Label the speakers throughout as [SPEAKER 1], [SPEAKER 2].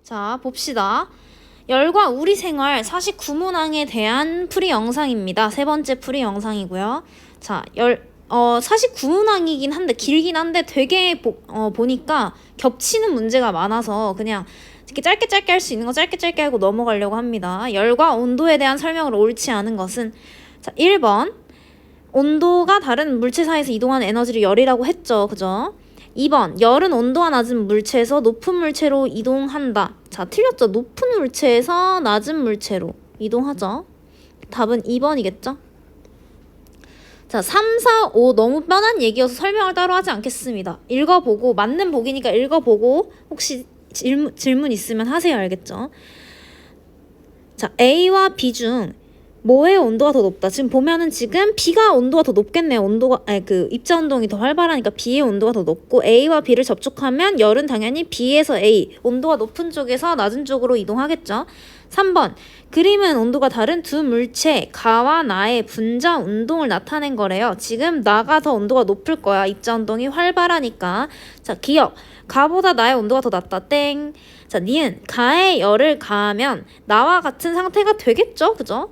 [SPEAKER 1] 자, 봅시다. 열과 우리 생활 49문항에 대한 풀이 영상입니다. 세 번째 풀이 영상이고요. 자, 49문항이긴 한데 길긴 한데 되게 보니까 겹치는 문제가 많아서 그냥 이렇게 짧게 할 수 있는 거 짧게 하고 넘어가려고 합니다. 열과 온도에 대한 설명으로 옳지 않은 것은 자, 1번 온도가 다른 물체 사이에서 이동하는 에너지를 열이라고 했죠. 그죠? 2번 열은 온도가 낮은 물체에서 높은 물체로 이동한다. 자, 틀렸죠. 높은 물체에서 낮은 물체로 이동하죠. 답은 2번이겠죠. 자, 3, 4, 5 너무 뻔한 얘기여서 설명을 따로 하지 않겠습니다. 읽어보고 맞는 보기니까 읽어보고 혹시 질문 있으면 하세요. 알겠죠? 자, A와 B 중 뭐의 온도가 더 높다? 지금 보면은 지금 B가 온도가 더 높겠네요. 입자 운동이 더 활발하니까 B의 온도가 더 높고 A와 B를 접촉하면 열은 당연히 B에서 A, 온도가 높은 쪽에서 낮은 쪽으로 이동하겠죠. 3번 그림은 온도가 다른 두 물체 가와 나의 분자 운동을 나타낸 거래요. 지금 나가 더 온도가 높을 거야. 입자 운동이 활발하니까. 자, 기억. 가보다 나의 온도가 더 낮다. 땡. 자, 니은 가에 열을 가하면 나와 같은 상태가 되겠죠. 그죠?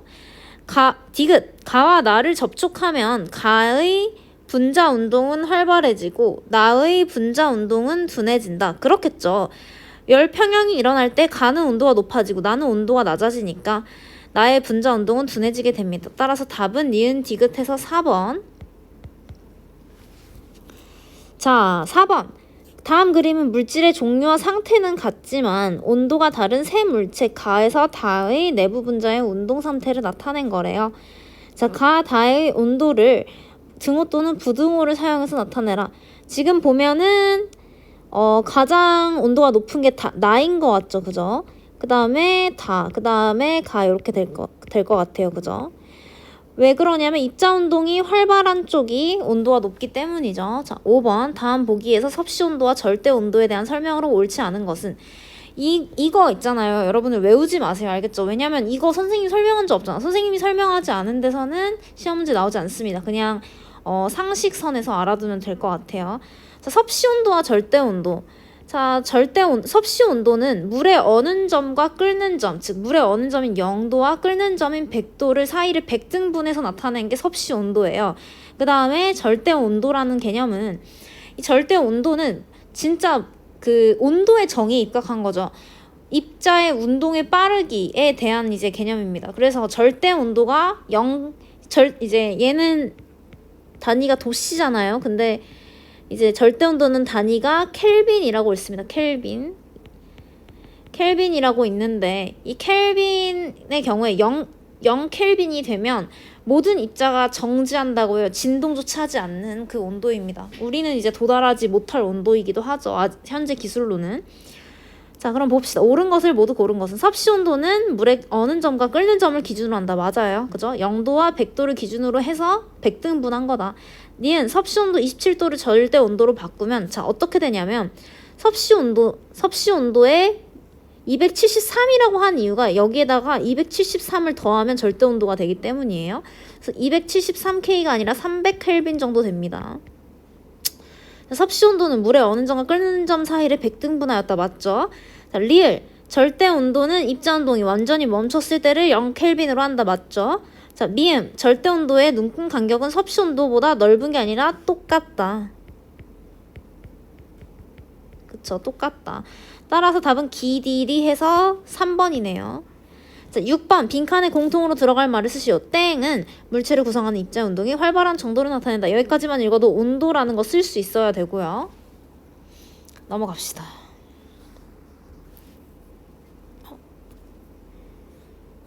[SPEAKER 1] 디귿 가와 나를 접촉하면 가의 분자 운동은 활발해지고 나의 분자 운동은 둔해진다. 그렇겠죠. 열 평형이 일어날 때 가는 온도가 높아지고 나는 온도가 낮아지니까 나의 분자 운동은 둔해지게 됩니다. 따라서 답은 니은 디귿해서 4번. 자, 4번. 다음 그림은 물질의 종류와 상태는 같지만 온도가 다른 세 물체 가에서 다의 내부 분자의 운동 상태를 나타낸 거래요. 자, 가, 다의 온도를 등호 또는 부등호를 사용해서 나타내라. 지금 보면은 가장 온도가 높은 게 나인 것 같죠, 그죠? 그 다음에 그 다음에 가 이렇게 될 것 같아요, 그죠? 왜 그러냐면 입자 운동이 활발한 쪽이 온도가 높기 때문이죠. 자, 5번 다음 보기에서 섭씨 온도와 절대 온도에 대한 설명으로 옳지 않은 것은 이거 있잖아요. 여러분들 외우지 마세요. 알겠죠? 왜냐면 이거 선생님이 설명한 적 없잖아. 선생님이 설명하지 않은 데서는 시험 문제 나오지 않습니다. 그냥 상식선에서 알아두면 될 것 같아요. 자, 섭씨 온도와 절대 온도. 자, 섭씨 온도는 물의 어는 점과 끓는 점, 즉 물의 어는 점인 0도와 끓는 점인 100도를 사이를 100등분해서 나타낸 게 섭씨 온도예요. 그 다음에 절대 온도라는 개념은 이 절대 온도는 진짜 그 온도의 정의에 입각한 거죠. 입자의 운동의 빠르기에 대한 이제 개념입니다. 그래서 절대 온도가 이제 얘는 단위가 도씨잖아요. 근데 이제 절대 온도는 단위가 켈빈이라고 있습니다. 켈빈이라고 있는데 이 켈빈의 경우에 0 켈빈이 되면 모든 입자가 정지한다고요. 진동조차 하지 않는 그 온도입니다. 우리는 이제 도달하지 못할 온도이기도 하죠. 현재 기술로는. 자, 그럼 봅시다. 옳은 것을 모두 고른 것은 섭씨 온도는 물의 어는 점과 끓는 점을 기준으로 한다. 맞아요. 그죠? 0도와 100도를 기준으로 해서 100등분한 거다. 니은 섭씨 온도 27도를 절대 온도로 바꾸면 자, 어떻게 되냐면 섭씨 온도에 273이라고 한 이유가 여기에다가 273을 더하면 절대 온도가 되기 때문이에요. 그래서 273K가 아니라 300켈빈 정도 됩니다. 섭씨 온도는 물의 어는 점과 끓는 점 사이를 100등분하였다. 맞죠? 자, 리을 절대 온도는 입자 운동이 완전히 멈췄을 때를 0켈빈으로 한다. 맞죠? 자, 미음 절대 온도의 눈금 간격은 섭씨 온도보다 넓은 게 아니라 똑같다. 그쵸, 똑같다. 따라서 답은 기디리 해서 3번이네요. 자, 6번 빈칸에 공통으로 들어갈 말을 쓰시오. 땡은 물체를 구성하는 입자 운동이 활발한 정도를 나타낸다. 여기까지만 읽어도 온도라는 거 쓸 수 있어야 되고요. 넘어갑시다.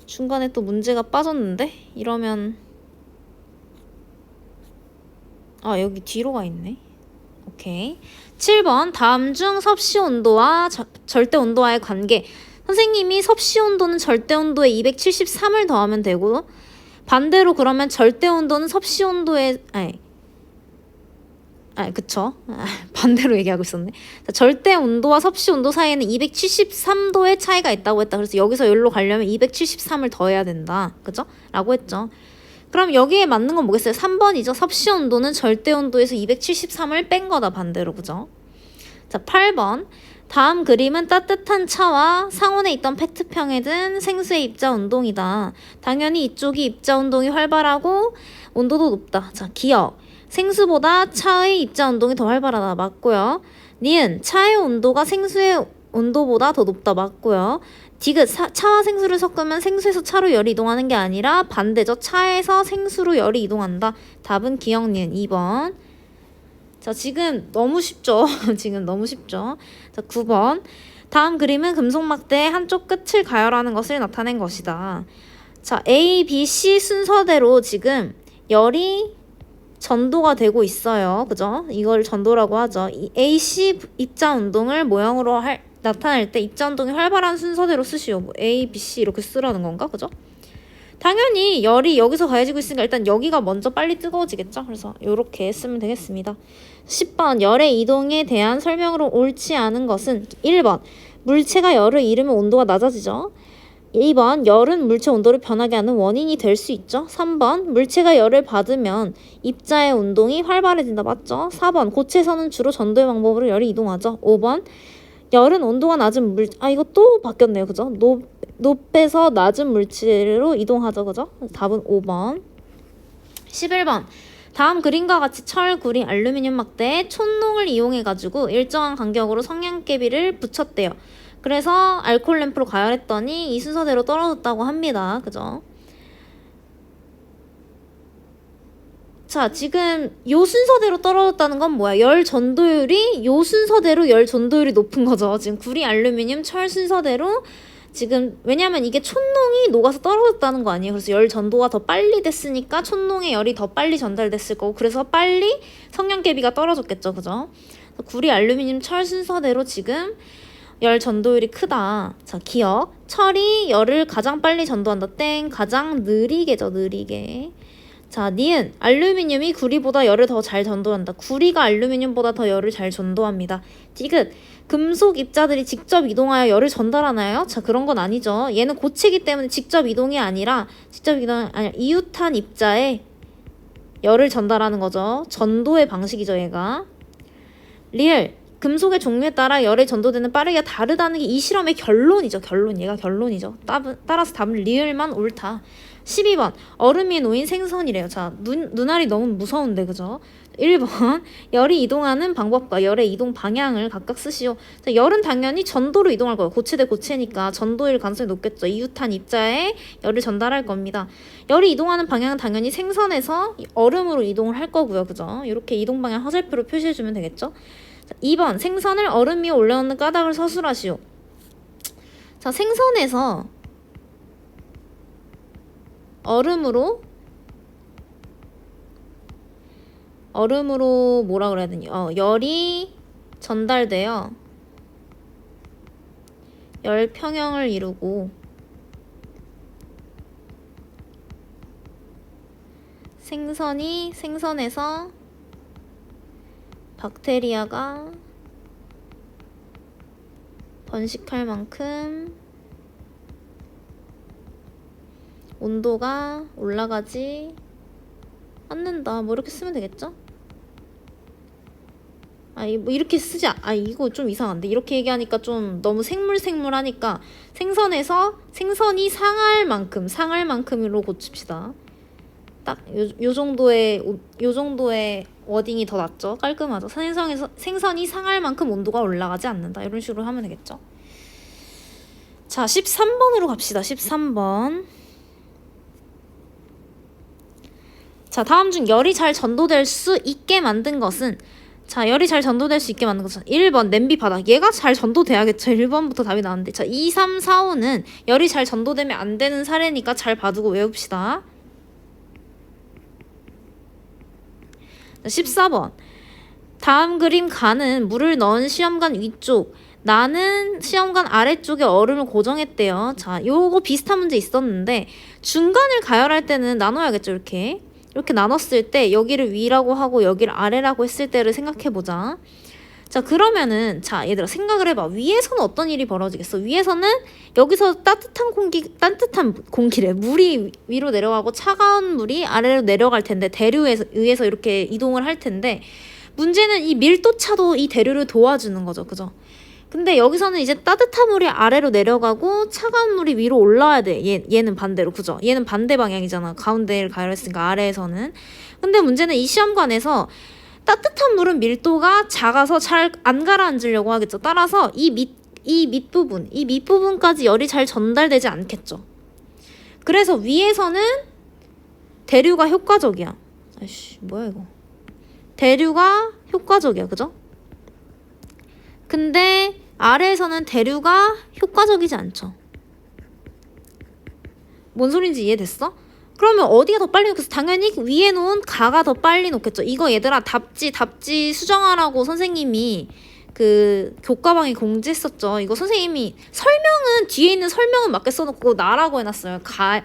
[SPEAKER 1] 중간에 또 문제가 빠졌는데? 이러면 여기 뒤로 가 있네. 오케이. 7번 다음 중 섭씨 온도와 절대 온도와의 관계. 선생님이 섭씨 온도는 절대 온도에 273을 더하면 되고 반대로 그러면 절대 온도는 섭씨 온도에 그쵸? 반대로 얘기하고 있었네. 자, 절대 온도와 섭씨 온도 사이에는 273도의 차이가 있다고 했다. 그래서 여기서 여기로 가려면 273을 더해야 된다. 그죠? 라고 했죠. 그럼 여기에 맞는 건 뭐겠어요? 3번이죠. 섭씨 온도는 절대 온도에서 273을 뺀 거다. 반대로. 그죠? 자, 8번 다음 그림은 따뜻한 차와 상온에 있던 페트병에 든 생수의 입자 운동이다. 당연히 이쪽이 입자 운동이 활발하고 온도도 높다. 자, 기억. 생수보다 차의 입자 운동이 더 활발하다. 맞고요. 니은. 차의 온도가 생수의 온도보다 더 높다. 맞고요. 디귿. 차와 생수를 섞으면 생수에서 차로 열이 이동하는 게 아니라 반대죠. 차에서 생수로 열이 이동한다. 답은 기억 니은 2번. 자, 지금 너무 쉽죠? 지금 너무 쉽죠? 자, 9번. 다음 그림은 금속 막대의 한쪽 끝을 가열하는 것을 나타낸 것이다. 자, A, B, C 순서대로 지금 열이 전도가 되고 있어요. 그죠? 이걸 전도라고 하죠. 이 A, C 입자 운동을 모형으로 나타낼 때 입자 운동이 활발한 순서대로 쓰시오. 뭐 A, B, C 이렇게 쓰라는 건가? 그죠? 당연히 열이 여기서 가해지고 있으니까 일단 여기가 먼저 빨리 뜨거워지겠죠? 그래서 이렇게 쓰면 되겠습니다. 10번. 열의 이동에 대한 설명으로 옳지 않은 것은 1번. 물체가 열을 잃으면 온도가 낮아지죠. 2번. 열은 물체 온도를 변하게 하는 원인이 될 수 있죠. 3번. 물체가 열을 받으면 입자의 운동이 활발해진다. 맞죠? 4번. 고체에서는 주로 전도의 방법으로 열이 이동하죠. 5번. 열은 온도가 낮은 이거 또 바뀌었네요. 그죠? 높에서 낮은 물체로 이동하죠. 그죠? 답은 5번. 11번. 다음 그림과 같이 철, 구리, 알루미늄 막대에 촌농을 이용해가지고 일정한 간격으로 성냥개비를 붙였대요. 그래서 알코올 램프로 가열했더니 이 순서대로 떨어졌다고 합니다. 그죠? 자, 지금 요 순서대로 떨어졌다는 건 뭐야? 열 전도율이 요 순서대로 열 전도율이 높은 거죠. 지금 구리, 알루미늄, 철 순서대로 지금 왜냐면 이게 촌농이 녹아서 떨어졌다는 거 아니에요. 그래서 열 전도가 더 빨리 됐으니까 촌농의 열이 더 빨리 전달됐을 거고 그래서 빨리 성냥개비가 떨어졌겠죠. 그죠? 구리, 알루미늄, 철 순서대로 지금 열 전도율이 크다. 자, 기억. 철이 열을 가장 빨리 전도한다. 땡. 가장 느리게죠. 느리게. 자, 니은. 알루미늄이 구리보다 열을 더 잘 전도한다. 구리가 알루미늄보다 더 열을 잘 전도합니다. 디귿. 금속 입자들이 직접 이동하여 열을 전달하나요? 자, 그런 건 아니죠. 얘는 고체이기 때문에 직접 이동이 아니라 이웃한 입자에 열을 전달하는 거죠. 전도의 방식이죠, 얘가. 리을. 금속의 종류에 따라 열의 전도되는 빠르기가 다르다는 게 이 실험의 결론이죠. 얘가 결론이죠. 따라서 답은 리을만 옳다. 12번. 얼음 위에 놓인 생선이래요. 자, 눈알이 너무 무서운데, 그죠? 1번. 열이 이동하는 방법과 열의 이동 방향을 각각 쓰시오. 자, 열은 당연히 전도로 이동할 거예요. 고체 대 고체니까 전도일 가능성이 높겠죠. 이웃한 입자에 열을 전달할 겁니다. 열이 이동하는 방향은 당연히 생선에서 얼음으로 이동을 할 거고요. 그죠? 이렇게 이동 방향 화살표로 표시해주면 되겠죠? 자, 2번. 생선을 얼음 위에 올려놓는 까닭을 서술하시오. 자, 생선에서 얼음으로 뭐라 그래야 되니? 열이 전달되어 열 평형을 이루고 생선에서 박테리아가 번식할 만큼 온도가 올라가지 않는다. 뭐 이렇게 쓰면 되겠죠? 뭐 이렇게 쓰지 이거 좀 이상한데 이렇게 얘기하니까 좀 너무 생물하니까 생선이 상할 만큼으로 고칩시다. 딱 요 정도의 워딩이 더 낫죠. 깔끔하죠. 생선이 상할 만큼 온도가 올라가지 않는다. 이런 식으로 하면 되겠죠. 자, 13번으로 갑시다. 13번. 자, 다음 중 열이 잘 전도될 수 있게 만든 것은 1번 냄비 바닥. 얘가 잘 전도돼야겠죠. 1번부터 답이 나왔는데. 자, 2, 3, 4, 5는 열이 잘 전도되면 안 되는 사례니까 잘 봐두고 외웁시다. 자, 14번. 다음 그림 가는 물을 넣은 시험관 위쪽, 나는 시험관 아래쪽에 얼음을 고정했대요. 자, 요거 비슷한 문제 있었는데 중간을 가열할 때는 나눠야겠죠. 이렇게 나눴을 때 여기를 위라고 하고 여기를 아래라고 했을 때를 생각해보자. 자, 그러면은 얘들아 생각을 해봐. 위에서는 어떤 일이 벌어지겠어? 위에서는 여기서 따뜻한 공기래. 물이 위로 내려가고 차가운 물이 아래로 내려갈 텐데 대류에 의해서 이렇게 이동을 할 텐데 문제는 이 밀도차도 이 대류를 도와주는 거죠. 그죠? 근데 여기서는 이제 따뜻한 물이 아래로 내려가고 차가운 물이 위로 올라와야 돼. 얘는 반대로. 그죠? 얘는 반대 방향이잖아. 가운데를 가려 했으니까 아래에서는. 근데 문제는 이 시험관에서 따뜻한 물은 밀도가 작아서 잘 안 가라앉으려고 하겠죠. 따라서 이 밑부분까지 열이 잘 전달되지 않겠죠. 그래서 위에서는 대류가 효과적이야. 아이씨, 뭐야 이거. 대류가 효과적이야. 그죠? 근데 아래에서는 대류가 효과적이지 않죠. 뭔 소린지 이해됐어? 그러면 어디가 더 빨리 녹겠어? 당연히 위에 놓은 가가 더 빨리 녹겠죠. 이거 얘들아 답지 수정하라고 선생님이 그 교과방에 공지했었죠. 이거 선생님이 설명은 뒤에 있는 설명은 맞게 써놓고 나라고 해놨어요.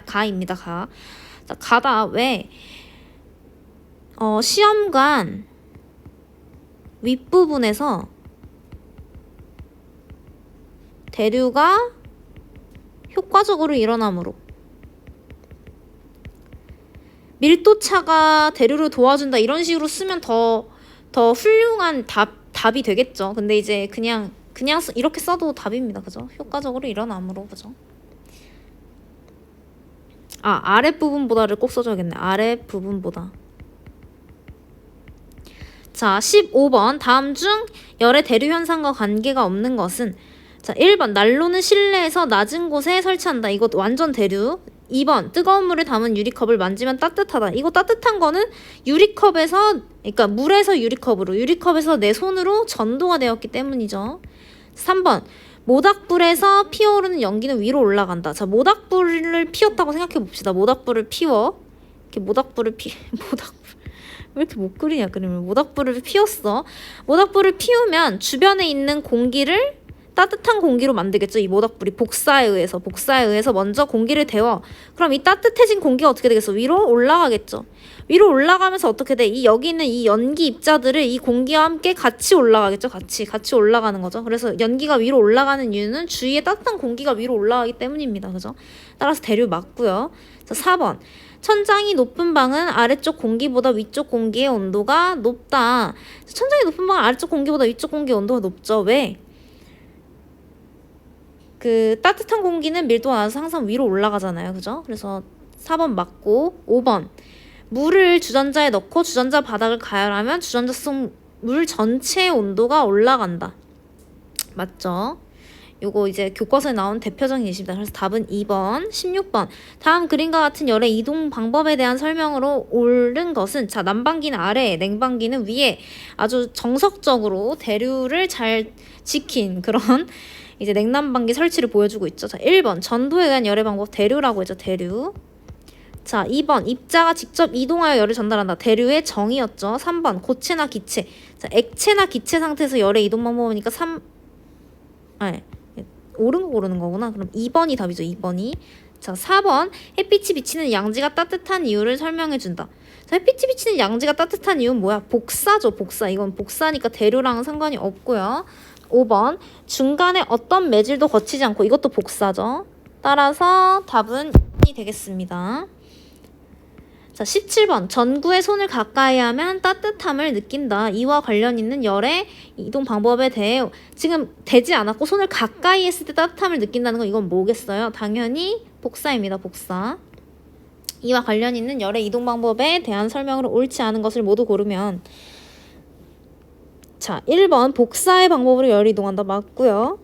[SPEAKER 1] 가입니다. 가. 자, 가다 왜? 시험관 윗부분에서 대류가 효과적으로 일어나므로 밀도차가 대류를 도와준다 이런 식으로 쓰면 더 훌륭한 답이 되겠죠. 근데 이제 그냥 이렇게 써도 답입니다. 그죠? 효과적으로 일어나므로. 그죠? 아랫부분보다를 꼭 써줘야겠네. 아랫부분보다. 자, 15번. 다음 중 열의 대류 현상과 관계가 없는 것은? 자, 1번. 난로는 실내에서 낮은 곳에 설치한다. 이거 완전 대류. 2번. 뜨거운 물을 담은 유리컵을 만지면 따뜻하다. 이거 따뜻한 거는 유리컵에서, 그러니까 물에서 유리컵에서 내 손으로 전도가 되었기 때문이죠. 3번. 모닥불에서 피어오르는 연기는 위로 올라간다. 자, 모닥불을 피웠다고 생각해 봅시다. 모닥불을 피워. 이렇게 모닥불을 왜 이렇게 못 그리냐, 그러면. 모닥불을 피웠어. 모닥불을 피우면 주변에 있는 공기를 따뜻한 공기로 만들겠죠. 이 모닥불이 복사에 의해서 먼저 공기를 데워. 그럼 이 따뜻해진 공기가 어떻게 되겠어? 위로 올라가겠죠. 위로 올라가면서 어떻게 돼? 여기 있는 이 연기 입자들을 이 공기와 함께 같이 올라가겠죠. 같이 올라가는 거죠. 그래서 연기가 위로 올라가는 이유는 주위에 따뜻한 공기가 위로 올라가기 때문입니다. 그죠? 따라서 대류 맞고요. 자, 4번. 천장이 높은 방은 아래쪽 공기보다 위쪽 공기의 온도가 높다. 천장이 높은 방은 아래쪽 공기보다 위쪽 공기의 온도가 높죠. 왜? 그 따뜻한 공기는 밀도가 낮아서 항상 위로 올라가잖아요. 그죠? 그래서 4번 맞고. 5번. 물을 주전자에 넣고 주전자 바닥을 가열하면 주전자 속 물 전체의 온도가 올라간다. 맞죠? 요거 이제 교과서에 나온 대표적인 예시입니다. 그래서 답은 2번. 16번. 다음 그림과 같은 열의 이동 방법에 대한 설명으로 옳은 것은? 자, 난방기는 아래에, 냉방기는 위에 아주 정석적으로 대류를 잘 지킨 그런 이제 냉난방기 설치를 보여주고 있죠. 자, 1번. 전도에 의한 열의 방법 대류라고 했죠. 대류. 자, 2번. 입자가 직접 이동하여 열을 전달한다. 대류의 정의였죠. 3번. 고체나 기체. 자, 액체나 기체 상태에서 열의 이동 방법이니까 옳은 거 고르는 거구나. 그럼 2번이 답이죠. 2번이. 자, 4번. 햇빛이 비치는 양지가 따뜻한 이유를 설명해 준다. 자, 햇빛이 비치는 양지가 따뜻한 이유는 뭐야? 복사죠. 복사. 이건 복사니까 대류랑은 상관이 없고요. 5번. 중간에 어떤 매질도 거치지 않고, 이것도 복사죠. 따라서 답은 2번이 되겠습니다. 자, 17번. 전구에 손을 가까이 하면 따뜻함을 느낀다. 이와 관련 있는 열의 이동 방법에 대해 지금 되지 않았고 손을 가까이 했을 때 따뜻함을 느낀다는 건 이건 뭐겠어요? 당연히 복사입니다. 복사. 이와 관련 있는 열의 이동 방법에 대한 설명으로 옳지 않은 것을 모두 고르면, 자, 1번 복사의 방법으로 열이 이동한다. 맞고요.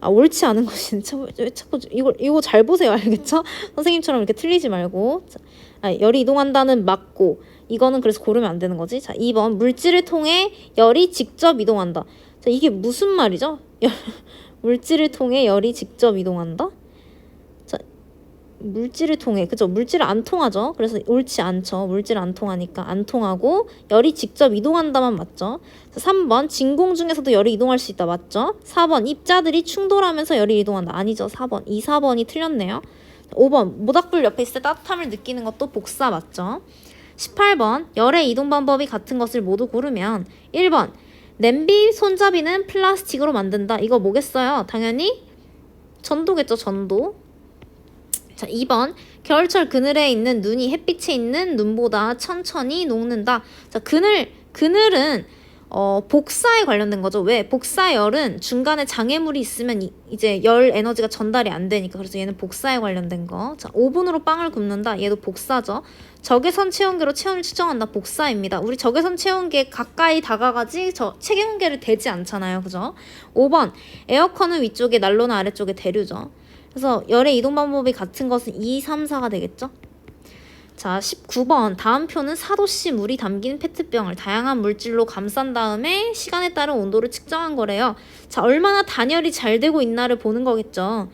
[SPEAKER 1] 옳지 않은 것이 왜 자꾸 이거 잘 보세요. 알겠죠? 선생님처럼 이렇게 틀리지 말고. 자, 열이 이동한다는 맞고, 이거는 그래서 고르면 안 되는 거지. 자, 2번 물질을 통해 열이 직접 이동한다. 자, 이게 무슨 말이죠? 물질을 통해 열이 직접 이동한다? 자, 물질을 통해, 그죠? 물질을 안 통하죠. 그래서 옳지 않죠. 물질 안 통하니까 안 통하고 열이 직접 이동한다만 맞죠. 자, 3번 진공 중에서도 열이 이동할 수 있다. 맞죠? 4번 입자들이 충돌하면서 열이 이동한다. 아니죠. 4번. 2, 4번이 틀렸네요. 5번 모닥불 옆에 있을 때 따뜻함을 느끼는 것도 복사 맞죠? 18번 열의 이동 방법이 같은 것을 모두 고르면 1번 냄비 손잡이는 플라스틱으로 만든다. 이거 뭐겠어요? 당연히 전도겠죠. 전도. 자, 2번 겨울철 그늘에 있는 눈이 햇빛에 있는 눈보다 천천히 녹는다. 자, 그늘은 복사에 관련된 거죠. 왜? 복사열은 중간에 장애물이 있으면 이제 열 에너지가 전달이 안 되니까. 그래서 얘는 복사에 관련된 거. 자, 오븐으로 빵을 굽는다. 얘도 복사죠. 적외선 체온계로 체온을 측정한다. 복사입니다. 우리 적외선 체온계 가까이 다가가지 체온계를 대지 않잖아요. 그죠? 5번 에어컨은 위쪽에 난로는 아래쪽에 대류죠. 그래서 열의 이동 방법이 같은 것은 2, 3, 4가 되겠죠. 자, 19번 다음 표는 4도씨 물이 담긴 페트병을 다양한 물질로 감싼 다음에 시간에 따른 온도를 측정한 거래요. 자, 얼마나 단열이 잘 되고 있나를 보는 거겠죠.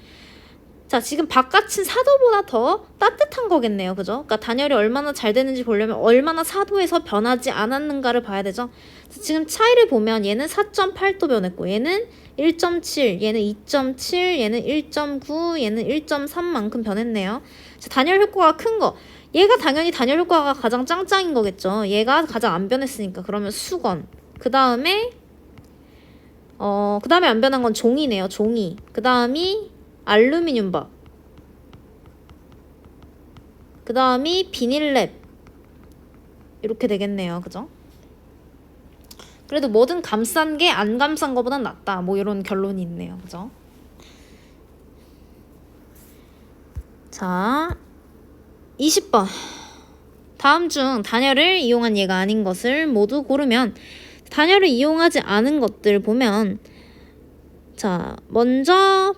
[SPEAKER 1] 자, 지금 바깥은 4도보다 더 따뜻한 거겠네요. 그죠? 그러니까 단열이 얼마나 잘 되는지 보려면 얼마나 4도에서 변하지 않았는가를 봐야 되죠. 지금 차이를 보면 얘는 4.8도 변했고 얘는 1.7, 얘는 2.7, 얘는 1.9, 얘는 1.3만큼 변했네요. 자, 단열 효과가 큰 거. 얘가 당연히 단열 효과가 가장 짱짱인 거겠죠. 얘가 가장 안 변했으니까. 그러면 수건. 그 다음에 안 변한 건 종이네요. 종이. 그 다음이 알루미늄밥. 그 다음이 비닐랩. 이렇게 되겠네요. 그죠? 그래도 뭐든 감싼 게 안 감싼 거보단 낫다. 뭐 이런 결론이 있네요. 그죠? 자, 20번. 다음 중 단열을 이용한 예가 아닌 것을 모두 고르면 단열을 이용하지 않은 것들 보면 자, 먼저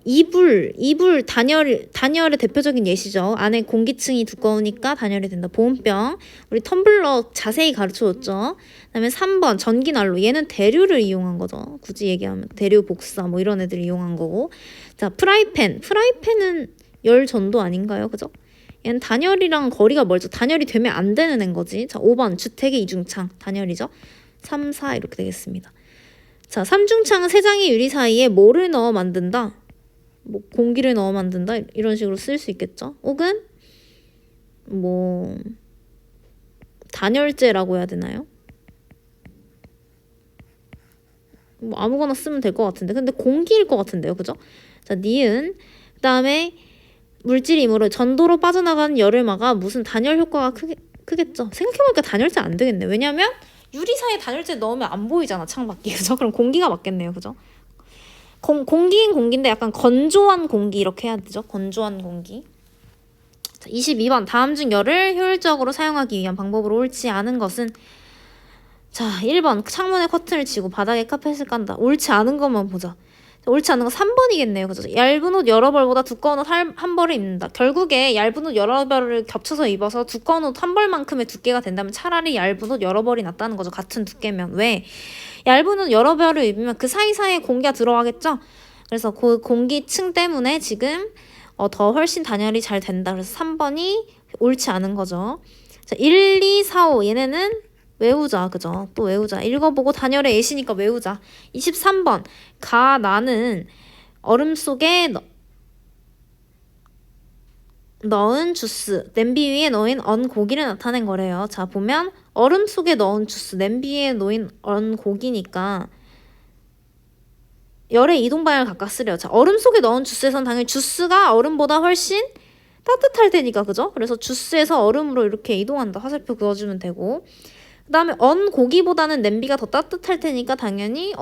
[SPEAKER 1] 이불 단열의 대표적인 예시죠. 안에 공기층이 두꺼우니까 단열이 된다. 보온병, 우리 텀블러 자세히 가르쳐줬죠. 그다음에 3번 전기난로, 얘는 대류를 이용한 거죠. 굳이 얘기하면 대류 복사 뭐 이런 애들 이용한 거고. 자, 프라이팬은 열 전도 아닌가요? 그죠? 얘는 단열이랑 거리가 멀죠. 단열이 되면 안 되는 애인 거지. 자, 5번 주택의 이중창 단열이죠. 3, 4 이렇게 되겠습니다. 자, 삼중창은 세 장의 유리 사이에 뭐를 넣어 만든다? 뭐 공기를 넣어 만든다? 이런 식으로 쓸 수 있겠죠? 혹은 뭐 단열재라고 해야 되나요? 뭐 아무거나 쓰면 될 것 같은데. 근데 공기일 것 같은데요. 그죠? 자, 니은. 그 다음에 물질이므로 전도로 빠져나가는 열을 막아 무슨 단열 효과가 크겠죠? 생각해보니까 단열재 안 되겠네. 왜냐면 유리 사이에 단열재 넣으면 안 보이잖아. 창밖이. 그죠? 그럼 공기가 맞겠네요. 그죠? 공기인 공기인데 약간 건조한 공기 이렇게 해야 되죠. 건조한 공기. 자, 22번 다음 중 열을 효율적으로 사용하기 위한 방법으로 옳지 않은 것은 자, 1번 창문에 커튼을 치고 바닥에 카펫을 깐다. 옳지 않은 것만 보자. 옳지 않은 건 3번이겠네요. 그죠? 얇은 옷 여러 벌보다 두꺼운 옷 한 벌을 입는다. 결국에 얇은 옷 여러 벌을 겹쳐서 입어서 두꺼운 옷 한 벌만큼의 두께가 된다면 차라리 얇은 옷 여러 벌이 낫다는 거죠. 같은 두께면. 왜? 얇은 옷 여러 벌을 입으면 그 사이사이에 공기가 들어가겠죠? 그래서 그 공기층 때문에 지금 더 훨씬 단열이 잘 된다. 그래서 3번이 옳지 않은 거죠. 자, 1, 2, 4, 5 얘네는 외우자. 그죠? 또 외우자. 읽어보고 단열의 예시니까 외우자. 23번 나는 얼음 속에 넣은 주스, 냄비 위에 놓인 언 고기를 나타낸 거래요. 자, 보면 얼음 속에 넣은 주스, 냄비 위에 놓인 언 고기니까 열의 이동 방향을 각각 쓰래요. 자, 얼음 속에 넣은 주스에선 당연히 주스가 얼음보다 훨씬 따뜻할 테니까. 그죠? 그래서 주스에서 얼음으로 이렇게 이동한다. 화살표 그어주면 되고. 그 다음에 언 고기보다는 냄비가 더 따뜻할 테니까 당연히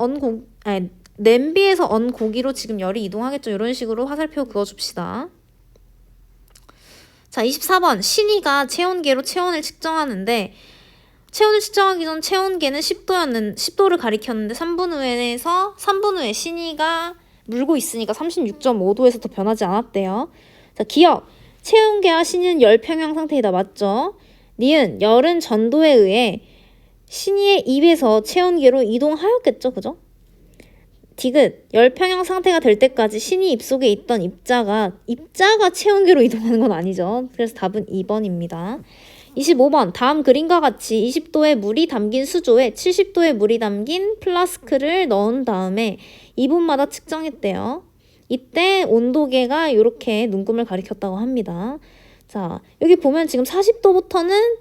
[SPEAKER 1] 냄비에서 언 고기로 지금 열이 이동하겠죠. 이런 식으로 화살표 그어줍시다. 자, 24번 신이가 체온계로 체온을 측정하는데 체온을 측정하기 전 체온계는 10도를 가리켰는데 3분 후에 신이가 물고 있으니까 36.5도에서 더 변하지 않았대요. 자, 기억 체온계와 신이는 열 평형 상태이다. 맞죠? 니은 열은 전도에 의해 신이의 입에서 체온계로 이동하였겠죠. 그죠? 디귿 열 평형 상태가 될 때까지 신이 입속에 있던 입자가 체온계로 이동하는 건 아니죠. 그래서 답은 2번입니다. 25번 다음 그림과 같이 20도의 물이 담긴 수조에 70도의 물이 담긴 플라스크를 넣은 다음에 2분마다 측정했대요. 이때 온도계가 이렇게 눈금을 가리켰다고 합니다. 자, 여기 보면 지금 40도부터는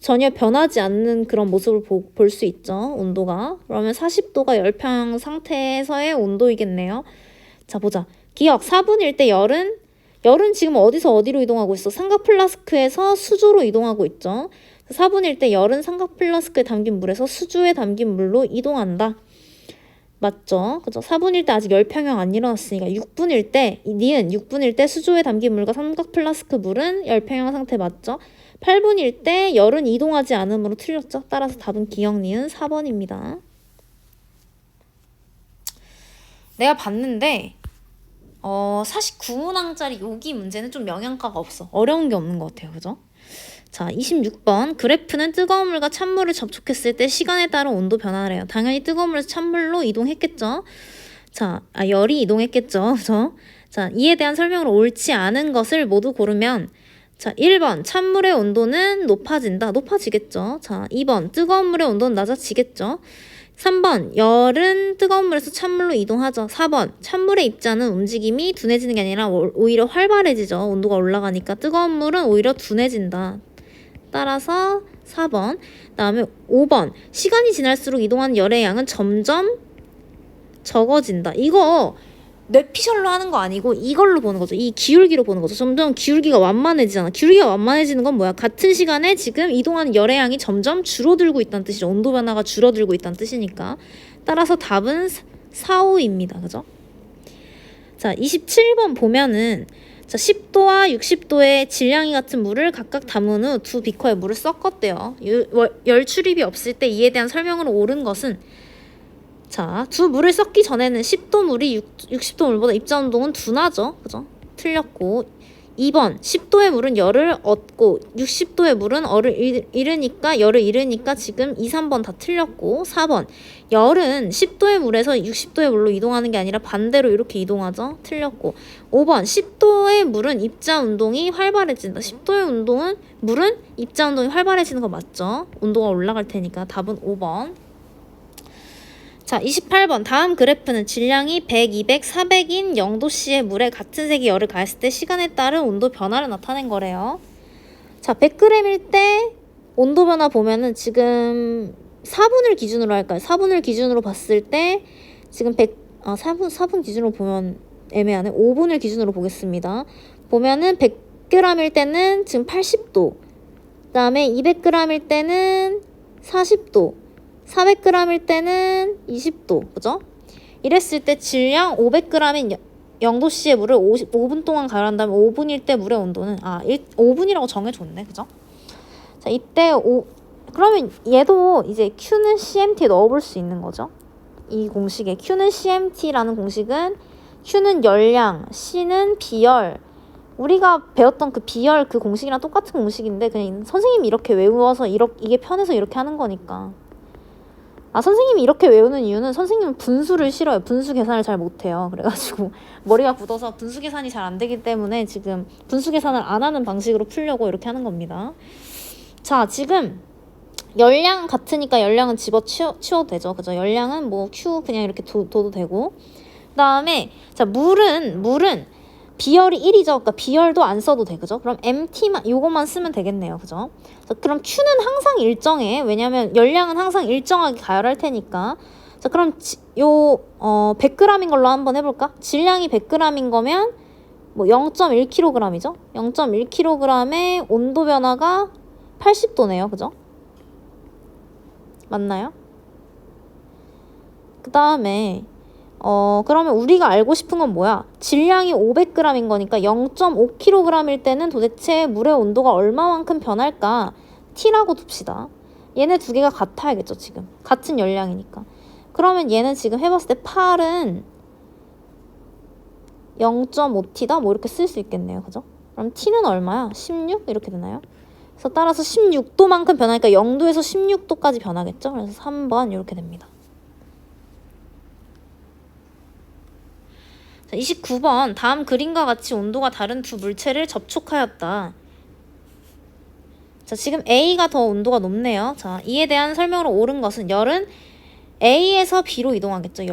[SPEAKER 1] 전혀 변하지 않는 그런 모습을 볼 수 있죠. 온도가. 그러면 40도가 열평형 상태에서의 온도이겠네요. 자, 보자. 기억 4분일 때 열은 지금 어디서 어디로 이동하고 있어? 삼각 플라스크에서 수조로 이동하고 있죠. 4분일 때 열은 삼각 플라스크에 담긴 물에서 수주에 담긴 물로 이동한다. 맞죠? 그죠? 4분일 때 아직 열평형 안 일어났으니까 6분일 때, 니은 6분일 때 수조에 담긴 물과 삼각 플라스크 물은 열평형 상태 맞죠? 8분일 때 열은 이동하지 않으므로 틀렸죠? 따라서 답은 기억 니은 4번입니다. 내가 봤는데 49문항짜리 여기 문제는 좀 영양가가 없어. 어려운 게 없는 것 같아요. 그죠? 자, 26번. 그래프는 뜨거운 물과 찬물을 접촉했을 때 시간에 따른 온도 변화래요. 당연히 뜨거운 물에서 찬물로 이동했겠죠. 자, 열이 이동했겠죠. 그죠? 자, 이에 대한 설명으로 옳지 않은 것을 모두 고르면 자, 1번. 찬물의 온도는 높아진다. 높아지겠죠. 자, 2번. 뜨거운 물의 온도는 낮아지겠죠. 3번. 열은 뜨거운 물에서 찬물로 이동하죠. 4번. 찬물의 입자는 움직임이 둔해지는 게 아니라 오히려 활발해지죠. 온도가 올라가니까 뜨거운 물은 오히려 둔해진다. 따라서 4번. 그다음에 5번. 시간이 지날수록 이동하는 열의 양은 점점 적어진다. 이거 뇌피셜로 하는 거 아니고 이걸로 보는 거죠. 이 기울기로 보는 거죠. 점점 기울기가 완만해지잖아. 기울기가 완만해지는 건 뭐야? 같은 시간에 지금 이동하는 열의 양이 점점 줄어들고 있다는 뜻이죠. 온도 변화가 줄어들고 있다는 뜻이니까. 따라서 답은 4, 5입니다. 그죠? 자, 27번 보면은 자, 10도와 60도의 질량이 같은 물을 각각 담은 후 두 비커에 물을 섞었대요. 열 출입이 없을 때 이에 대한 설명으로 옳은 것은 자, 두 물을 섞기 전에는 10도 물이 60도 물보다 입자 운동은 둔하죠. 그죠? 틀렸고 2번 10도의 물은 열을 얻고 60도의 물은 열을 잃으니까 지금 2, 3번 다 틀렸고 4번 열은 10도의 물에서 60도의 물로 이동하는 게 아니라 반대로 이렇게 이동하죠. 틀렸고 5번 10도의 물은 입자 운동이 활발해진다. 10도의 물은 입자 운동이 활발해지는 거 맞죠? 온도가 올라갈 테니까 답은 5번. 자, 28번. 다음 그래프는 질량이 100, 200, 400인 0도씨의 물에 같은 색의 열을 가했을 때 시간에 따른 온도 변화를 나타낸 거래요. 자, 100g일 때 온도 변화 보면은 지금 4분을 기준으로 할까요? 4분을 기준으로 봤을 때 지금 4분 기준으로 보면 애매하네. 5분을 기준으로 보겠습니다. 보면은 100g일 때는 지금 80도. 그 다음에 200g일 때는 40도. 400g일 때는 20도, 그죠? 이랬을 때 질량 500g인 0도씨의 물을 5분 동안 가열한다면 5분일 때 물의 온도는 5분이라고 정해줬네, 그죠? 자, 이때 그러면 얘도 이제 Q는 CMT에 넣어볼 수 있는 거죠? 이 공식에 Q는 CMT라는 공식은 Q는 열량, C는 비열. 우리가 배웠던 그 비열 그 공식이랑 똑같은 공식인데 그냥 선생님이 이렇게 외워서 이게 편해서 이렇게 하는 거니까. 선생님이 이렇게 외우는 이유는 선생님은 분수를 싫어요. 분수 계산을 잘 못해요. 그래가지고 머리가 굳어서 분수 계산이 잘 안 되기 때문에 지금 분수 계산을 안 하는 방식으로 풀려고 이렇게 하는 겁니다. 자, 지금 열량 같으니까 열량은 치워도 되죠. 그죠? 열량은 뭐 Q 그냥 이렇게 둬도 되고. 그 다음에 자, 물은 비열이 1이죠. 그러니까 비열도 안 써도 돼. 그죠? 그럼 MT만 요것만 쓰면 되겠네요. 그죠? 자, 그럼 Q는 항상 일정해. 왜냐면 열량은 항상 일정하게 가열할 테니까. 자, 그럼 100g인 걸로 한번 해볼까? 질량이 100g인 거면 뭐 0.1kg이죠? 0.1kg의 온도 변화가 80도네요. 그죠? 맞나요? 그 다음에 그러면 우리가 알고 싶은 건 뭐야? 질량이 500g인 거니까 0.5kg일 때는 도대체 물의 온도가 얼마만큼 변할까? T라고 둡시다. 얘네 두 개가 같아야겠죠, 지금. 같은 열량이니까. 그러면 얘는 지금 해봤을 때 8은 0.5T다? 뭐 이렇게 쓸 수 있겠네요. 그죠? 그럼 T는 얼마야? 16? 이렇게 되나요? 그래서 따라서 16도만큼 변하니까 0도에서 16도까지 변하겠죠? 그래서 3번 이렇게 됩니다. 29번. 다음 그림과 같이 온도가 다른 두 물체를 접촉하였다. 자, 지금 A가 더 온도가 높네요. 자, 이에 대한 설명으로 옳은 것은 열은 A에서 B로 이동하겠죠.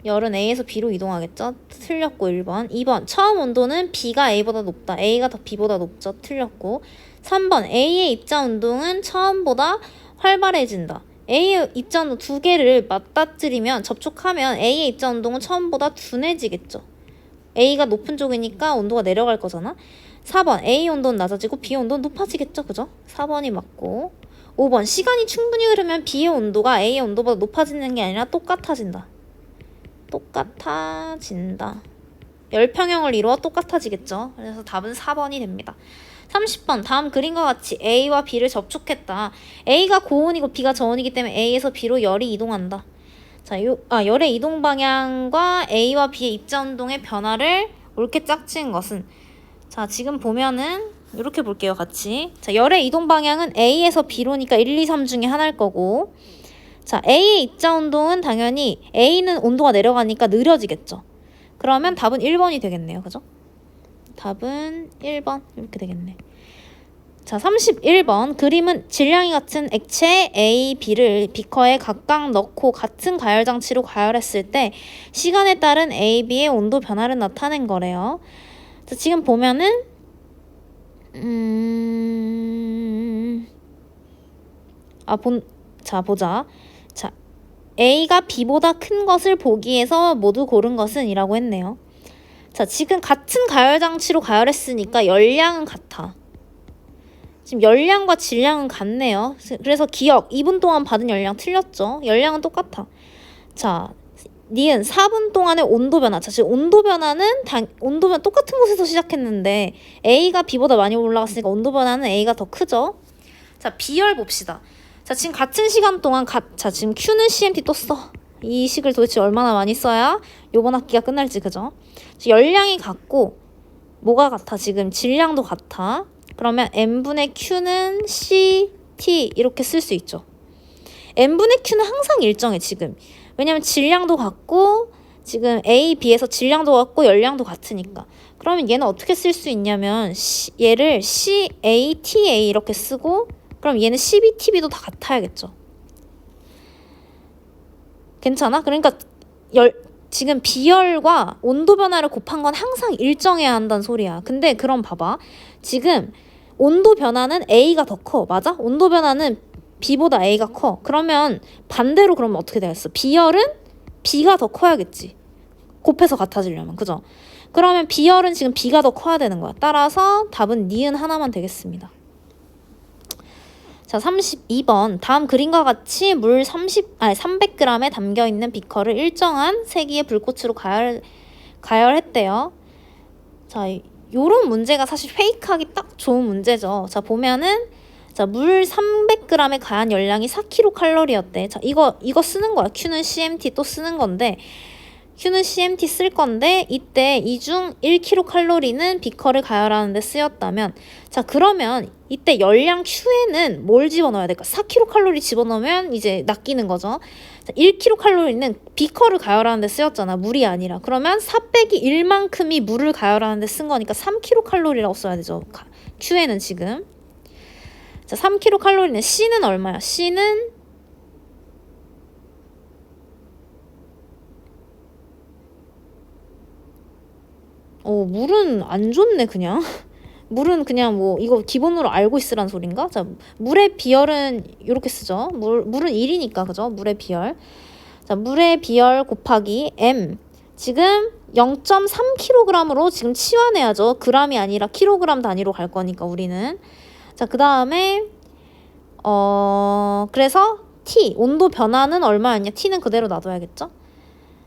[SPEAKER 1] 열은 A에서 B로 이동하겠죠. 틀렸고 1번. 2번. 처음 온도는 B가 A보다 높다. A가 더 B보다 높죠. 틀렸고 3번. A의 입자 운동은 처음보다 활발해진다. A의 입자 운동 두 개를 맞닥뜨리면 접촉하면 A의 입자 운동은 처음보다 둔해지겠죠. A가 높은 쪽이니까 온도가 내려갈 거잖아. 4번 A 온도는 낮아지고 B 온도는 높아지겠죠. 그죠? 4번이 맞고 5번 시간이 충분히 흐르면 B의 온도가 A의 온도보다 높아지는 게 아니라 똑같아진다. 똑같아진다. 열평형을 이루어 똑같아지겠죠. 그래서 답은 4번이 됩니다. 30번 다음 그림과 같이 A와 B를 접촉했다. A가 고온이고 B가 저온이기 때문에 A에서 B로 열이 이동한다. 자, 열의 이동 방향과 A와 B의 입자 운동의 변화를 옳게 짝지은 것은, 자, 지금 보면은 이렇게 볼게요, 같이. 자, 열의 이동 방향은 A에서 B로니까 1, 2, 3 중에 하나일 거고, 자, A의 입자 운동은 당연히 A는 온도가 내려가니까 느려지겠죠. 그러면 답은 1번이 되겠네요, 그죠? 답은 1번 이렇게 되겠네. 자, 31번 그림은 질량이 같은 액체 A, B를 비커에 각각 넣고 같은 가열 장치로 가열했을 때 시간에 따른 A, B의 온도 변화를 나타낸 거래요. 자, 지금 보면은 자, 보자. 자, A가 B보다 큰 것을 보기 위해서 모두 고른 것은 이라고 했네요. 자, 지금 같은 가열 장치로 가열했으니까 열량은 같아. 지금 열량과 질량은 같네요. 그래서 기억, 2분 동안 받은 열량 틀렸죠? 열량은 똑같아. 자, 니은 4분 동안의 온도 변화. 자, 지금 온도 변화는 온도 변화 똑같은 곳에서 시작했는데 A가 B보다 많이 올라갔으니까 온도 변화는 A가 더 크죠? 자, B열 봅시다. 자, 지금 같은 시간 동안 자, 지금 Q는 CMT 또 써. 이 식을 도대체 얼마나 많이 써야 요번 학기가 끝날지, 그죠? 열량이 같고 뭐가 같아? 지금 질량도 같아. 그러면 N분의 Q는 CT 이렇게 쓸 수 있죠. N분의 Q는 항상 일정해, 지금. 왜냐면 질량도 같고 지금 A, B에서 질량도 같고 열량도 같으니까. 그러면 얘는 어떻게 쓸 수 있냐면 얘를 CA, TA 이렇게 쓰고, 그럼 얘는 CB, TB도 다 같아야겠죠. 괜찮아? 그러니까 지금 비열과 온도 변화를 곱한 건 항상 일정해야 한다는 소리야. 근데 그럼 봐봐. 지금 온도 변화는 A가 더 커. 맞아? 온도 변화는 B보다 A가 커. 그러면 반대로 그러면 어떻게 되겠어? 비열은 B가 더 커야겠지. 곱해서 같아지려면. 그죠? 그러면 비열은 지금 B가 더 커야 되는 거야. 따라서 답은 니은 하나만 되겠습니다. 자, 32번 다음 그림과 같이 물 300g에 담겨있는 비커를 일정한 세기의 불꽃으로 가열했대요. 자, 요런 문제가 사실 페이크하기 딱 좋은 문제죠. 자, 보면은 자, 물 300g의 가한 열량이 4kcal였대. 자, 이거 쓰는 거야. Q는 CMT 또 쓰는 건데, Q는 CMT 쓸 건데 이때 이 중 1kcal는 비커를 가열하는 데 쓰였다면, 자, 그러면 이때 열량 Q에는 뭘 집어넣어야 될까? 4kcal 집어넣으면 이제 낚이는 거죠. 자, 1kcal는 비커를 가열하는 데 쓰였잖아. 물이 아니라. 그러면 4 빼기 1만큼이 물을 가열하는 데 쓴 거니까 3kcal라고 써야 되죠. Q에는 지금. 자, 3kcal는 C는 얼마야? C는 물은 안 좋네, 그냥. 물은 그냥 뭐 이거 기본으로 알고 있으란 소린가? 자, 물의 비열은 이렇게 쓰죠. 물은 1이니까, 그죠? 물의 비열. 자, 물의 비열 곱하기 M. 지금 0.3kg으로 지금 치환해야죠. g이 아니라 kg 단위로 갈 거니까 우리는. 자, 그 다음에 그래서 T 온도 변화는 얼마였냐? T는 그대로 놔둬야겠죠.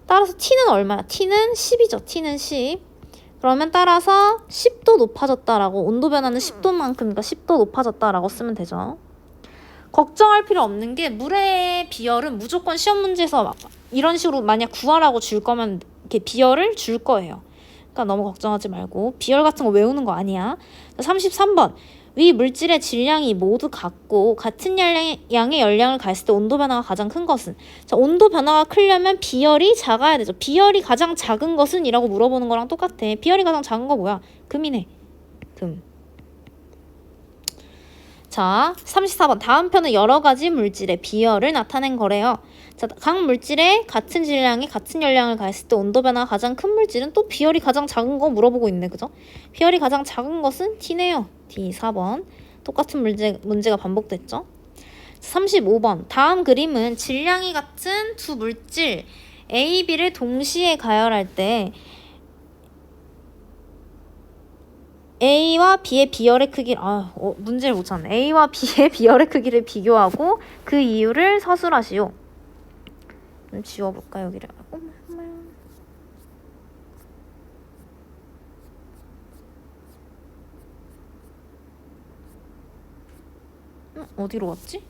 [SPEAKER 1] 따라서 T는 얼마야? T는 10이죠. T는 10. 그러면 따라서 10도 높아졌다라고, 온도 변화는 10도만큼이니까 10도 높아졌다라고 쓰면 되죠. 걱정할 필요 없는 게 물의 비열은 무조건 시험 문제에서 이런 식으로 만약 구하라고 줄 거면 이렇게 비열을 줄 거예요. 그러니까 너무 걱정하지 말고 비열 같은 거 외우는 거 아니야. 33번 위 물질의 질량이 모두 같고 같은 양의 열량을 가했을 때 온도 변화가 가장 큰 것은? 자, 온도 변화가 크려면 비열이 작아야 되죠. 비열이 가장 작은 것은? 이라고 물어보는 거랑 똑같아. 비열이 가장 작은 거 뭐야? 금이네. 금. 자, 34번 다음 편은 여러 가지 물질의 비열을 나타낸 거래요. 자, 각 물질의 같은 질량이 같은 열량을 가했을 때 온도 변화가 가장 큰 물질은? 또 비열이 가장 작은 거 물어보고 있네, 그죠? 비열이 가장 작은 것은 T네요. D 4번. 똑같은 문제가 반복됐죠. 35번 다음 그림은 질량이 같은 두 물질 A, B를 동시에 가열할 때 A와 B의 비열의 크기를 문제를 못 찾네. A와 B의 비열의 크기를 비교하고 그 이유를 서술하시오. 지워볼까 여기를. 어디로 왔지?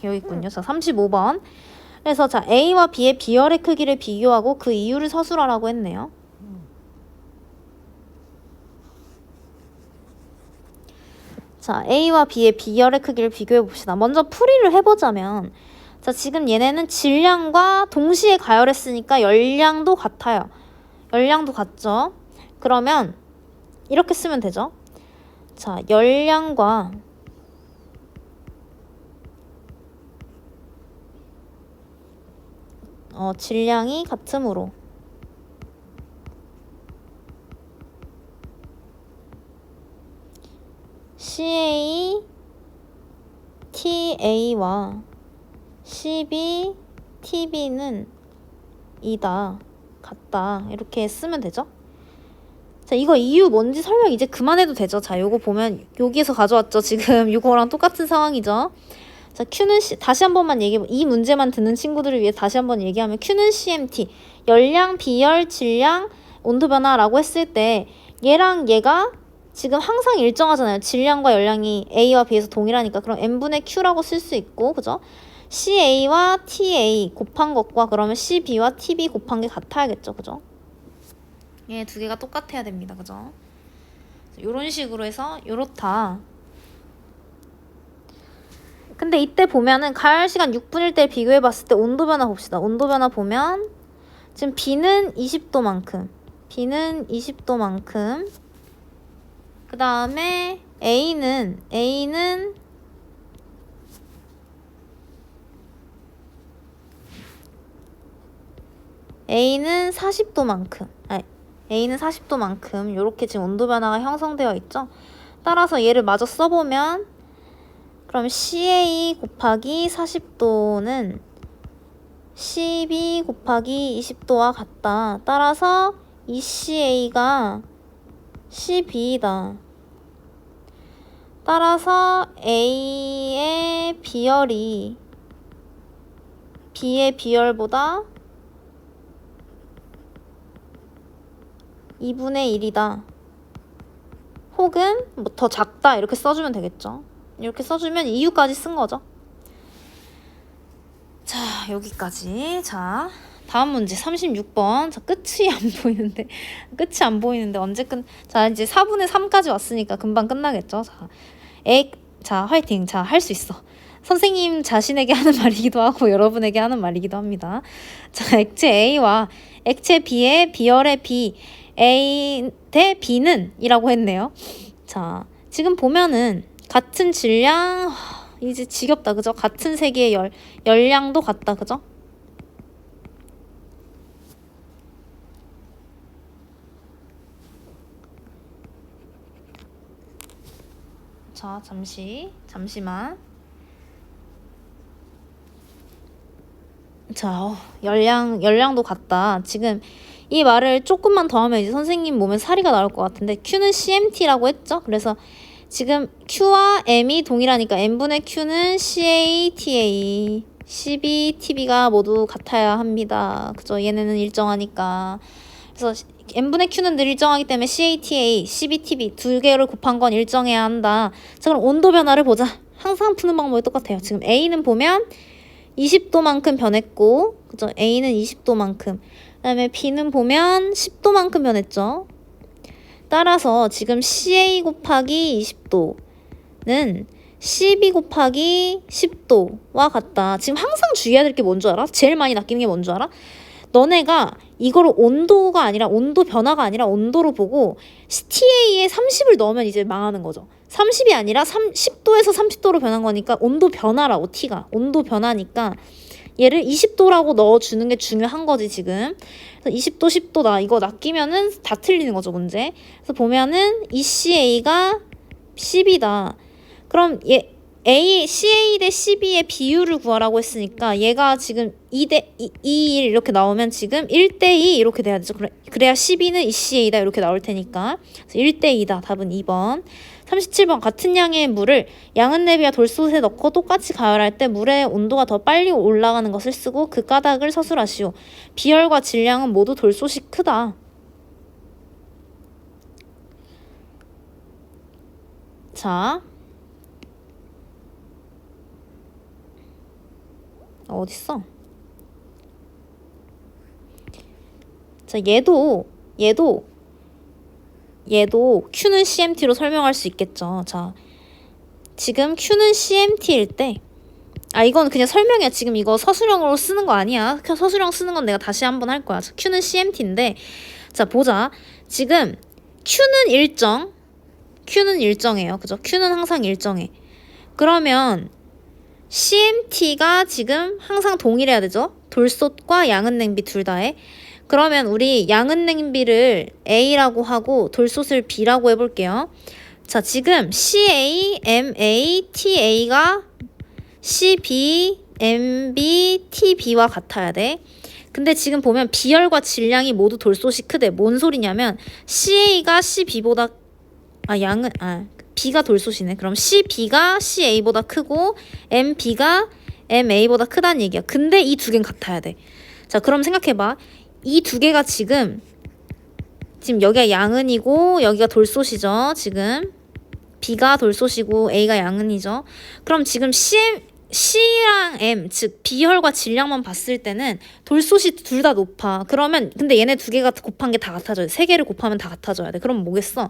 [SPEAKER 1] 여기 있군요. 자, 35번. 그래서 자, A와 B의 비열의 크기를 비교하고 그 이유를 서술하라고 했네요. 자, A와 B의 비열의 크기를 비교해 봅시다. 먼저 풀이를 해보자면, 자, 지금 얘네는 질량과 동시에 가열했으니까 열량도 같아요. 열량도 같죠? 그러면 이렇게 쓰면 되죠. 자, 열량과 질량이 같으므로 CA, TA와 CB, TB는 이다, 같다 이렇게 쓰면 되죠. 자, 이거 이유 뭔지 설명 이제 그만해도 되죠. 자, 요거 보면 여기에서 가져왔죠. 지금 이거랑 똑같은 상황이죠. 자, Q는 다시 한 번만 이 문제만 듣는 친구들을 위해 다시 한 번 얘기하면 Q는 CMT, 열량, 비열, 질량, 온도 변화라고 했을 때 얘랑 얘가 지금 항상 일정하잖아요. 질량과 열량이 A와 B에서 동일하니까 그럼 N분의 Q라고 쓸 수 있고, 그죠? CA와 TA 곱한 것과 그러면 CB와 TB 곱한 게 같아야겠죠, 그죠? 얘 두 개가 똑같아야 됩니다, 그죠? 요런 식으로 해서 요렇다. 근데 이때 보면은 가열 시간 6분일 때 비교해 봤을 때 온도 변화 봅시다. 온도 변화 보면 지금 B는 20도만큼, 그 다음에 A는 40도만큼, A는 40도만큼 이렇게 지금 온도 변화가 형성되어 있죠. 따라서 얘를 마저 써보면 그럼 CA 곱하기 40도는 CB 곱하기 20도와 같다. 따라서 이 CA가 CB이다. 따라서 A의 비열이 B의 비열보다 2분의 1이다. 혹은 뭐 더 작다 이렇게 써주면 되겠죠. 이렇게 써주면 이유까지 쓴 거죠. 자, 여기까지. 자, 다음 문제 36번. 자, 끝이 안 보이는데 언제 자, 이제 4분의 3까지 왔으니까 금방 끝나겠죠. 자, 화이팅. 자, 할 수 있어. 선생님 자신에게 하는 말이기도 하고 여러분에게 하는 말이기도 합니다. 자, 액체 A와 액체 B의 비열의 B A 대 B는 이라고 했네요. 자, 지금 보면은 같은 질량, 이제 지겹다, 그죠? 같은 세기의 열량도 같다, 그죠? 자, 잠시만. 자, 열량도 같다. 지금 이 말을 조금만 더 하면 이제 선생님 몸에 사리가 나올 것 같은데 Q는 CMT라고 했죠? 그래서 지금 Q와 M이 동일하니까 N분의 Q는 CA, TA, CB, TB가 모두 같아야 합니다. 그죠? 얘네는 일정하니까. 그래서 N분의 Q는 늘 일정하기 때문에 CA, TA, CB, TB 두 개를 곱한 건 일정해야 한다. 자, 그럼 온도 변화를 보자. 항상 푸는 방법이 똑같아요. 지금 A는 보면 20도만큼 변했고, 그죠? A는 20도만큼. 그 다음에 B는 보면 10도만큼 변했죠. 따라서 지금 CA 곱하기 20도는 CB 곱하기 10도와 같다. 지금 항상 주의해야 될 게 뭔 줄 알아? 제일 많이 낚이는 게 뭔 줄 알아? 너네가 이거를 온도가 아니라 온도 변화가 아니라 온도로 보고 TA에 30을 넣으면 이제 망하는 거죠. 30이 아니라 10도에서 30도로 변한 거니까 온도 변화라고, T가. 온도 변화니까 얘를 20도라고 넣어주는 게 중요한 거지, 지금. 그래서 20도, 10도다. 이거 낚이면은 다 틀리는 거죠, 문제. 그래서 보면은 이 CA가 10이다. 그럼 CA 대 CB의 비율을 구하라고 했으니까 얘가 지금 2대 1 이렇게 나오면 지금 1대 2 이렇게 돼야 되죠. 그래야 CB는 ECA다 이렇게 나올 테니까 1대 2다. 답은 2번. 37번 같은 양의 물을 양은 내비와 돌솥에 넣고 똑같이 가열할 때 물의 온도가 더 빨리 올라가는 것을 쓰고 그 까닭을 서술하시오. 비열과 질량은 모두 돌솥이 크다. 자, 어딨어? 자, 얘도 Q는 CMT로 설명할 수 있겠죠. 자, 지금 Q는 CMT일 때, 이건 그냥 설명이야. 지금 이거 서술형으로 쓰는 거 아니야. 서술형 쓰는 건 내가 다시 한번 할 거야. 자, Q는 CMT인데, 자, 보자. 지금 Q는 일정해요. 그죠? Q는 항상 일정해. 그러면 CMT가 지금 항상 동일해야 되죠? 돌솥과 양은 냄비 둘 다에. 그러면 우리 양은 냄비를 A라고 하고 돌솥을 B라고 해볼게요. 자, 지금 CA, MA, TA가 CB, MB, TB와 같아야 돼. 근데 지금 보면 비열과 질량이 모두 돌솥이 크대. 뭔 소리냐면 CA가 CB보다 B가 돌솥이네. 그럼 CB가 CA보다 크고 MB가 MA보다 크다는 얘기야. 근데 이 두 개는 같아야 돼. 자, 그럼 생각해봐. 이 두 개가 지금 여기가 양은이고 여기가 돌솥이죠. 지금 B가 돌솥이고 A가 양은이죠. 그럼 지금 C랑 M, 즉 비열과 질량만 봤을 때는 돌솥이 둘 다 높아. 그러면 근데 얘네 두 개가 곱한 게 다 같아져야 돼. 세 개를 곱하면 다 같아져야 돼. 그럼 뭐겠어?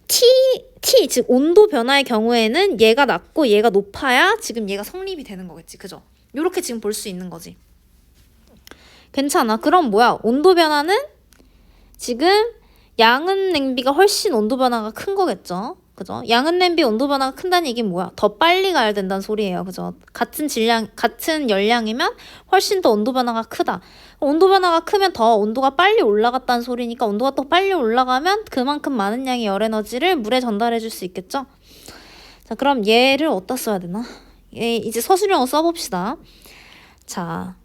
[SPEAKER 1] T, 즉 온도 변화의 경우에는 얘가 낮고 얘가 높아야 지금 얘가 성립이 되는 거겠지. 그죠? 요렇게 지금 볼 수 있는 거지. 괜찮아. 그럼 뭐야? 온도 변화는 지금 양은 냄비가 훨씬 온도 변화가 큰 거겠죠. 그죠? 양은 냄비 온도 변화가 큰다는 얘기는 뭐야? 더 빨리 가야 된다는 소리예요. 그죠? 같은 열량이면 훨씬 더 온도 변화가 크다. 온도 변화가 크면 더 온도가 빨리 올라갔다는 소리니까 온도가 또 빨리 올라가면 그만큼 많은 양의 열 에너지를 물에 전달해 줄 수 있겠죠? 자, 그럼 얘를 어디다 써야 되나? 얘 이제 서술형으로 써봅시다. 자,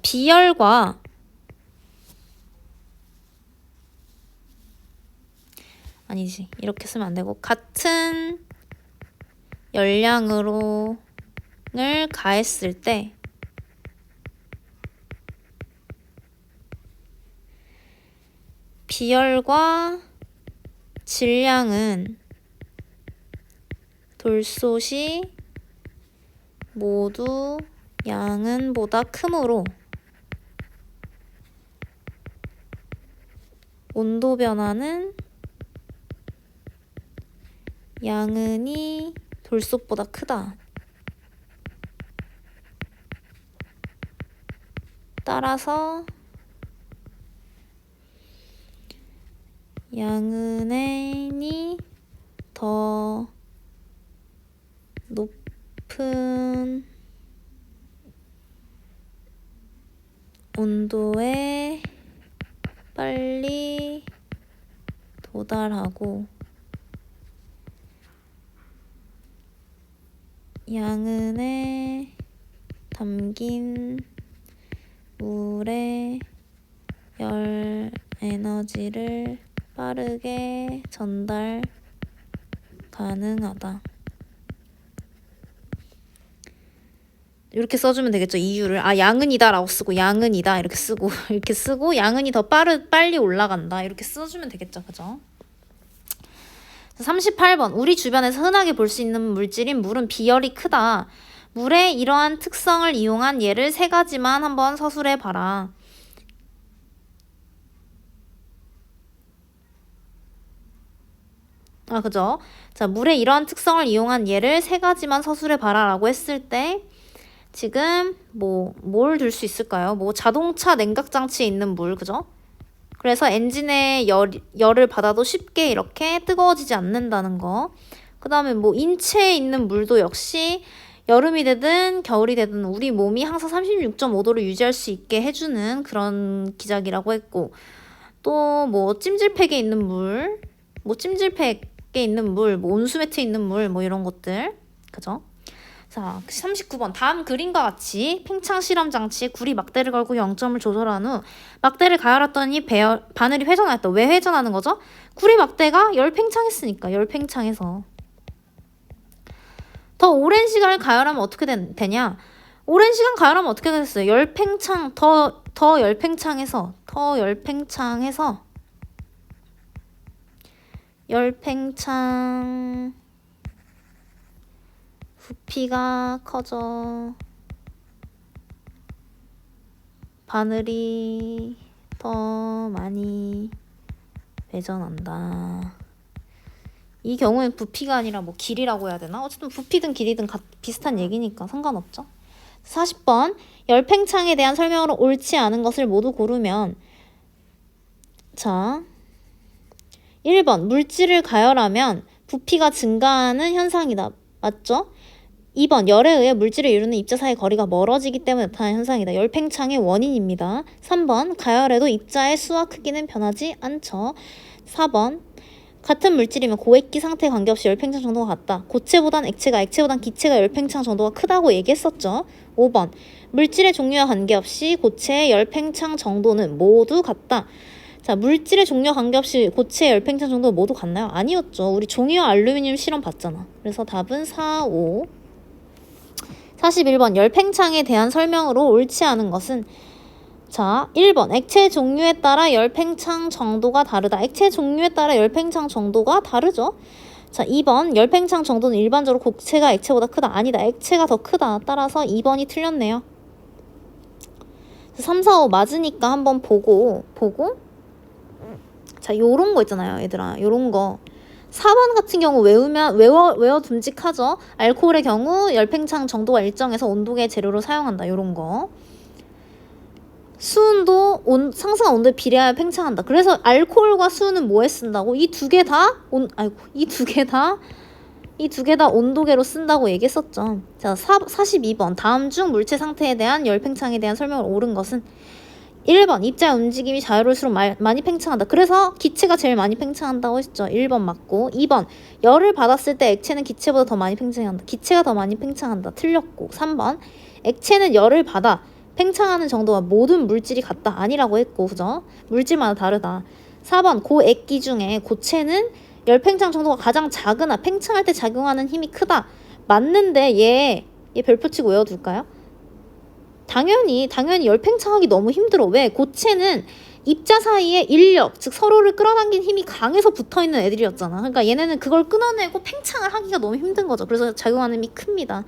[SPEAKER 1] 비열과 아니지. 이렇게 쓰면 안 되고 같은 열량으로를 가했을 때 비열과 질량은 돌솥이 모두 양은보다 크므로 온도 변화는 양은이 돌솥보다 크다. 따라서 양은이 더 높은 온도에 빨리 도달하고 양은에 담긴 물의 열 에너지를 빠르게 전달 가능하다. 이렇게 써주면 되겠죠. 이유를 양은이다 라고 쓰고 양은이다 이렇게 쓰고 양은이 더 빨리 올라간다 이렇게 써주면 되겠죠. 그죠? 38번 우리 주변에서 흔하게 볼 수 있는 물질인 물은 비열이 크다. 물의 이러한 특성을 이용한 예를 세 가지만 한번 서술해 봐라. 그죠? 자, 물의 이러한 특성을 이용한 예를 세 가지만 서술해 봐라 라고 했을 때 지금 뭘 들 수 있을까요? 자동차 냉각 장치에 있는 물, 그죠? 그래서 엔진의 열을 받아도 쉽게 이렇게 뜨거워지지 않는다는 거. 그 다음에 인체에 있는 물도 역시 여름이 되든 겨울이 되든 우리 몸이 항상 36.5도를 유지할 수 있게 해주는 그런 기작이라고 했고, 또 찜질팩에 있는 물, 찜질팩 있는 물, 뭐 온수 매트에 있는 물, 뭐 이런 것들. 그죠? 자, 39번. 다음 그림과 같이 팽창 실험 장치에 구리 막대를 걸고 0점을 조절한 후 막대를 가열했더니 바늘이 회전하였다. 왜 회전하는 거죠? 구리 막대가 열 팽창했으니까. 열 팽창해서. 더 오랜 시간을 가열하면 어떻게 되냐? 오랜 시간 가열하면 어떻게 됐어요? 열 팽창, 더 열 팽창해서 열 팽창 부피가 커져 바늘이 더 많이 회전한다. 이 경우엔 부피가 아니라 뭐 길이라고 해야 되나? 어쨌든 부피든 길이든 비슷한 얘기니까 상관없죠. 40번. 열팽창에 대한 설명으로 옳지 않은 것을 모두 고르면 자 1번. 물질을 가열하면 부피가 증가하는 현상이다. 맞죠? 2번. 열에 의해 물질을 이루는 입자 사이의 거리가 멀어지기 때문에 나타나는 현상이다. 열팽창의 원인입니다. 3번. 가열해도 입자의 수와 크기는 변하지 않죠. 4번. 같은 물질이면 고액기 상태에 관계없이 열팽창 정도가 같다. 고체보단 액체보단 기체가 열팽창 정도가 크다고 얘기했었죠. 5번. 물질의 종류와 관계없이 고체의 열팽창 정도는 모두 같다. 자, 물질의 종류와 관계없이 고체의 열팽창 정도가 모두 같나요? 아니었죠. 우리 종이와 알루미늄 실험 봤잖아. 그래서 답은 4, 5. 41번. 열팽창에 대한 설명으로 옳지 않은 것은 자, 1번. 액체 종류에 따라 열팽창 정도가 다르다. 액체 종류에 따라 열팽창 정도가 다르죠. 자, 2번. 열팽창 정도는 일반적으로 고체가 액체보다 크다. 아니다. 액체가 더 크다. 따라서 2번이 틀렸네요. 3, 4, 5 맞으니까 한번 보고 자, 요런 거 있잖아요, 얘들아. 요런 거. 4번 같은 경우 외워 듬직하죠. 알코올의 경우 열팽창 정도가 일정해서 온도계 재료로 사용한다. 요런 거. 수은도 상승한 온도에 비례하여 팽창한다. 그래서 알코올과 수은은 뭐에 쓴다고? 이 두 개 다 온도계로 쓴다고 얘기했었죠. 자, 42번. 다음 중 물체 상태에 대한 열팽창에 대한 설명을 옳은 것은 1번. 입자의 움직임이 자유로울수록 많이 팽창한다. 그래서 기체가 제일 많이 팽창한다고 했죠. 1번 맞고. 2번. 열을 받았을 때 액체는 기체보다 더 많이 팽창한다. 기체가 더 많이 팽창한다. 틀렸고. 3번. 액체는 열을 받아 팽창하는 정도와 모든 물질이 같다. 아니라고 했고, 그죠? 물질마다 다르다. 4번. 고액기 중에 고체는 열팽창 정도가 가장 작으나 팽창할 때 작용하는 힘이 크다. 맞는데 얘 별표치고 외워둘까요? 당연히 열팽창하기 너무 힘들어. 왜? 고체는 입자 사이에 인력, 즉 서로를 끌어당긴 힘이 강해서 붙어있는 애들이었잖아. 그러니까 얘네는 그걸 끊어내고 팽창을 하기가 너무 힘든 거죠. 그래서 작용하는 힘이 큽니다.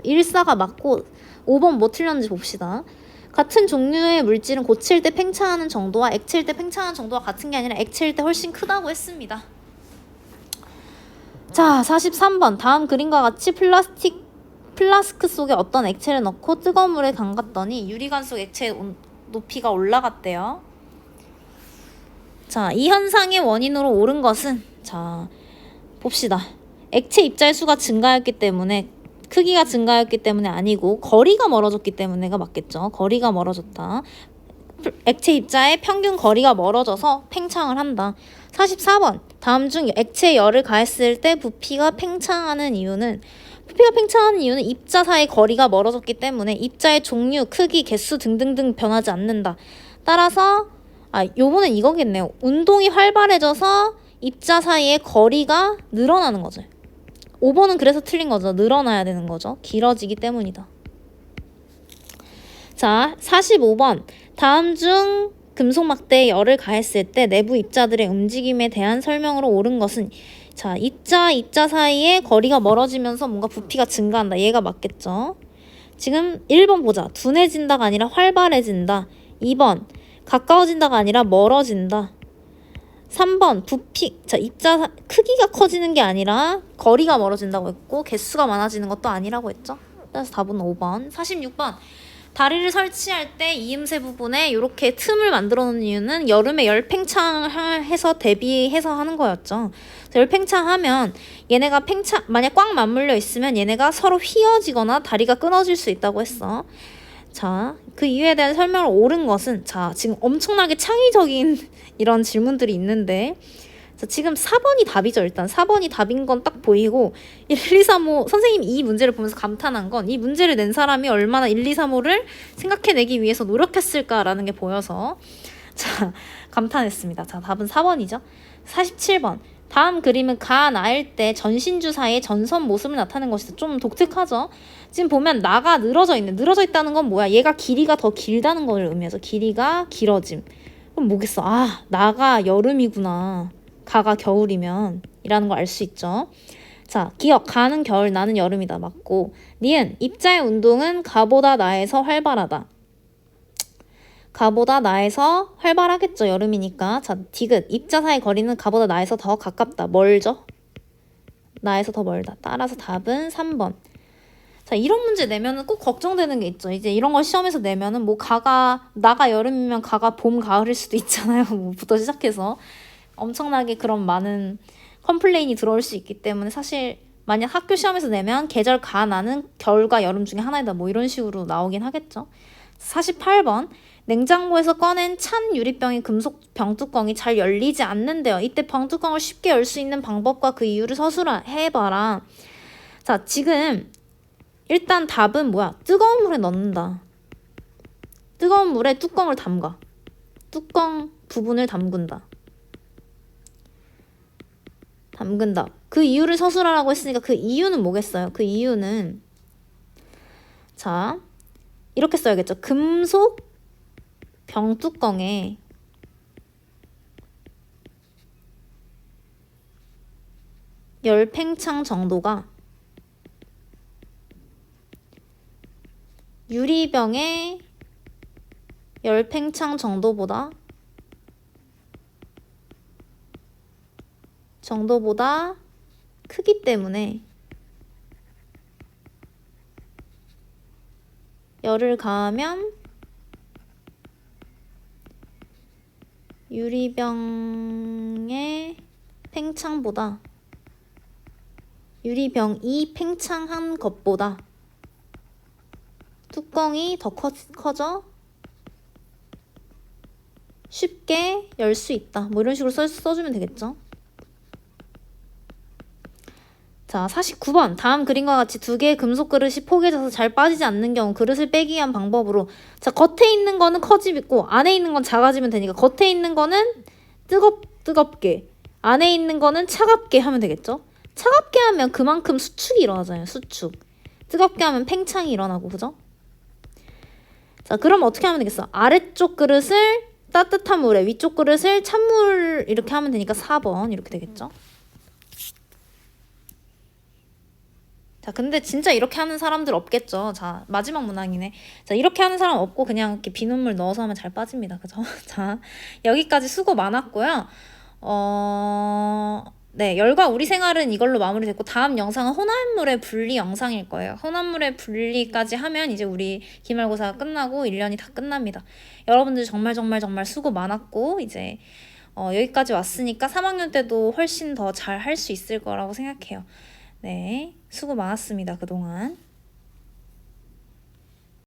[SPEAKER 1] 1사가 맞고 5번 뭐 틀렸는지 봅시다. 같은 종류의 물질은 고체일 때 팽창하는 정도와 액체일 때 팽창하는 정도가 같은 게 아니라 액체일 때 훨씬 크다고 했습니다. 자, 43번. 다음 그림과 같이 플라스크 속에 어떤 액체를 넣고 뜨거운 물에 담갔더니 유리관 속 액체의 높이가 올라갔대요. 자, 이 현상의 원인으로 옳은 것은 자, 봅시다. 액체 입자의 수가 증가했기 때문에 크기가 증가했기 때문에 아니고 거리가 멀어졌기 때문에가 맞겠죠. 거리가 멀어졌다. 액체 입자의 평균 거리가 멀어져서 팽창을 한다. 44번. 다음 중 액체에 열을 가했을 때 부피가 팽창하는 이유는 입자 사이 거리가 멀어졌기 때문에 입자의 종류, 크기, 개수 등등등 변하지 않는다. 따라서 요거는 이거겠네요. 운동이 활발해져서 입자 사이의 거리가 늘어나는 거죠. 5번은 그래서 틀린 거죠. 늘어나야 되는 거죠. 길어지기 때문이다. 자, 45번. 다음 중 금속 막대에 열을 가했을 때 내부 입자들의 움직임에 대한 설명으로 옳은 것은 자, 입자 사이에 거리가 멀어지면서 뭔가 부피가 증가한다. 얘가 맞겠죠. 지금 1번 보자. 둔해진다가 아니라 활발해진다. 2번 가까워진다가 아니라 멀어진다. 3번 부피, 자, 입자 크기가 커지는 게 아니라 거리가 멀어진다고 했고 개수가 많아지는 것도 아니라고 했죠. 그래서 답은 5번. 46번. 다리를 설치할 때 이음새 부분에 이렇게 틈을 만들어 놓은 이유는 여름에 열팽창을 해서 대비해서 하는 거였죠. 열팽창하면 얘네가 만약 꽉 맞물려 있으면 얘네가 서로 휘어지거나 다리가 끊어질 수 있다고 했어. 자, 그 이유에 대한 설명을 옳은 것은 자, 지금 엄청나게 창의적인 이런 질문들이 있는데 자, 지금 4번이 답이죠. 일단 4번이 답인 건 딱 보이고 1, 2, 3, 5 선생님이 이 문제를 보면서 감탄한 건 이 문제를 낸 사람이 얼마나 1, 2, 3, 5를 생각해내기 위해서 노력했을까라는 게 보여서 자, 감탄했습니다. 자, 답은 4번이죠. 47번. 다음 그림은 가 나일 때 전신주사의 전선 모습을 나타낸 것이다. 좀 독특하죠? 지금 보면 나가 늘어져 있네. 늘어져 있다는 건 뭐야? 얘가 길이가 더 길다는 걸 의미해서 길이가 길어짐. 그럼 뭐겠어? 아, 나가 여름이구나. 가가 겨울이면 이라는 걸 알 수 있죠. 자, 기억. 가는 겨울, 나는 여름이다. 맞고. 니은. 입자의 운동은 가보다 나에서 활발하다. 가보다 나에서 활발하겠죠. 여름이니까. 자, 디귿. 입자 사이 거리는 가보다 나에서 더 가깝다. 멀죠? 나에서 더 멀다. 따라서 답은 3번. 자, 이런 문제 내면은 꼭 걱정되는 게 있죠. 이제 이런 걸 시험에서 내면은 뭐 나가 여름이면 가가 봄, 가을일 수도 있잖아요. 뭐부터 시작해서. 엄청나게 그런 많은 컴플레인이 들어올 수 있기 때문에 사실 만약 학교 시험에서 내면 계절 가 나는 겨울과 여름 중에 하나이다. 뭐 이런 식으로 나오긴 하겠죠. 48번. 냉장고에서 꺼낸 찬 유리병의 금속 병뚜껑이 잘 열리지 않는데요. 이때 병뚜껑을 쉽게 열 수 있는 방법과 그 이유를 서술을 해봐라. 자, 지금 일단 답은 뭐야? 뜨거운 물에 넣는다. 뜨거운 물에 뚜껑을 담가. 뚜껑 부분을 담근다. 담근다. 그 이유를 서술하라고 했으니까 그 이유는 뭐겠어요? 그 이유는 자, 이렇게 써야겠죠. 금속 병뚜껑에 열팽창 정도가 유리병의 열팽창 정도보다 크기 때문에 열을 가하면 유리병의 팽창보다 유리병이 팽창한 것보다 뚜껑이 더 커져 쉽게 열 수 있다. 뭐 이런 식으로 써주면 되겠죠. 자, 49번. 다음 그림과 같이 두 개의 금속 그릇이 포개져서 잘 빠지지 않는 경우 그릇을 빼기 위한 방법으로 자, 겉에 있는 거는 커지고 안에 있는 건 작아지면 되니까 겉에 있는 거는 뜨겁게 안에 있는 거는 차갑게 하면 되겠죠. 차갑게 하면 그만큼 수축이 일어나잖아요. 수축. 뜨겁게 하면 팽창이 일어나고 그죠? 자, 그럼 어떻게 하면 되겠어? 아래쪽 그릇을 따뜻한 물에 위쪽 그릇을 찬물 이렇게 하면 되니까 4번 이렇게 되겠죠. 자, 근데 진짜 이렇게 하는 사람들 없겠죠. 자, 마지막 문항이네. 자, 이렇게 하는 사람 없고 그냥 이렇게 비눗물 넣어서 하면 잘 빠집니다. 그죠? 자, 여기까지 수고 많았고요. 네, 열과 우리 생활은 이걸로 마무리됐고 다음 영상은 혼합물의 분리 영상일 거예요. 혼합물의 분리까지 하면 이제 우리 기말고사가 끝나고 1년이 다 끝납니다. 여러분들 정말 수고 많았고 이제 여기까지 왔으니까 3학년 때도 훨씬 더 잘 할 수 있을 거라고 생각해요. 네, 수고 많았습니다. 그동안.